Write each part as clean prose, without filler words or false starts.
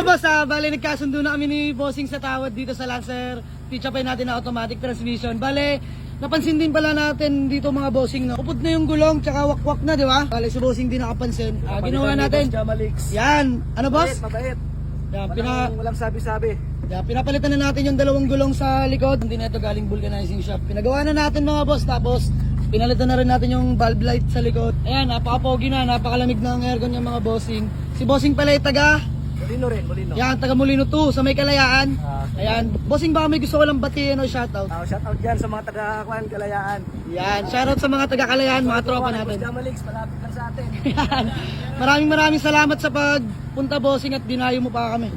Boss, bale nagkasundo na kami ni Bossing sa tawad dito sa Lancer. Pitchapay natin na automatic transmission. Bale, napansin din pala natin dito mga Bossing na upod na yung gulong tsaka wakwak na, di ba? Bale si Bossing din nakapansin. Ginawa natin. Yan. Ano boss? Mabait. Yan, Walang sabi-sabi. yan, pinapalitan na natin yung dalawang gulong sa likod. Hindi na ito galing vulcanizing shop. Pinagawa na natin mga boss. Tapos pinalitan na rin natin yung valve light sa likod. Ayan, napaka-pogi na. Napakalamig na ang aircon yung mga Bossing. Si Bossing pala ay taga Molino rin, Molino. yan, taga Molino 2 sa may Kalayaan. Ayan, Bossing baka may gusto ko lang batiin o shoutout. Shoutout dyan sa mga taga-Kwan, Kalayaan. Yan, shoutout sa mga taga Kalayaan, mga tropa natin. Jamalix, malapit lang sa atin. Yan. Maraming salamat sa pagpunta Bossing at dinayo mo pa kami.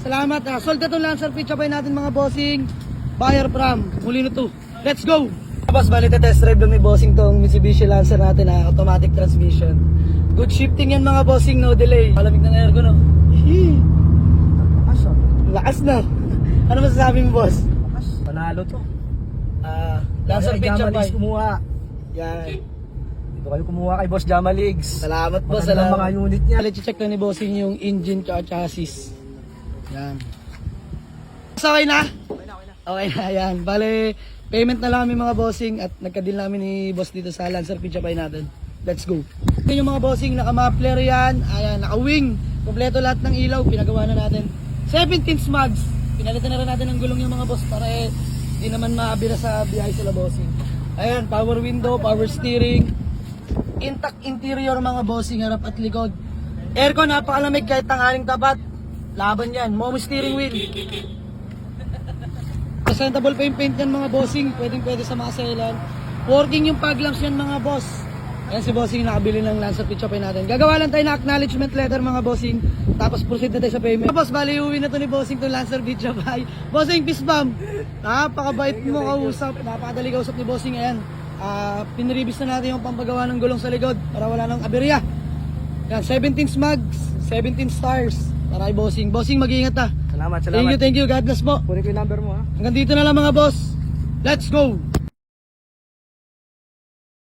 Salamat. Sold na itong Lancer Pitchapay natin mga Bossing. Buyer from Molino 2. Let's go! Boss, bali test drive lang ni Bossing tong Mitsubishi Lancer natin na automatic transmission. Good shifting yan mga Bossing, no delay. Malamig ng aircon, no? Lakas na. Ano masasabi mo, boss? Panalo to. Lancer Pitchapay. Kumuha. Yan. Dito kayo kumuha kay Boss Jamalix. Salamat boss. Magandang mga unit niya. Check na ni Bossing yung engine at chassis. Yan. Okay na? Okay na, yan. Bale, payment na lang kami mga Bossing at nagka-deal namin ni boss dito sa Lancer Pitchapay natin. Let's go. Ito yung mga Bossing, naka-muffler yan. Ayan, naka-wing. Kompleto lahat ng ilaw, pinagawa na natin. 17 mags. Pinalitan na rin natin ng gulong yung mga boss para di naman maabira sa biyahe sila Bossing. Ayan, power window, power steering. Intact interior mga Bossing, harap at likod. Aircon, napakalamig kahit tanghaling tapat. Laban yan. Momo steering wheel. Presentable pa yung paint yan mga Bossing. Pwede sa mga selan. Working yung fog lamps yan mga boss. Ayan si Bossing nakabili ng Lancer Pitchapay natin. Gagawa lang tayo na acknowledgement letter mga Bossing. Tapos proceed na tayo sa payment. Boss, bali uwi na to ni Bossing to Lancer Pitchapay. Bossing, peace bomb. Napakabait mo kausap. Napakadali kausap ni Bossing. Ayan. Pinribis na natin yung pampagawa ng gulong sa likod para wala nang aberya. Yan, 17 mags, 17 stars. Para kay Bossing. Bossing, mag-iingat ha. Salamat. Thank you. God bless po. Kunin ko yung number mo ha. Hanggang dito na lang mga boss. Let's go!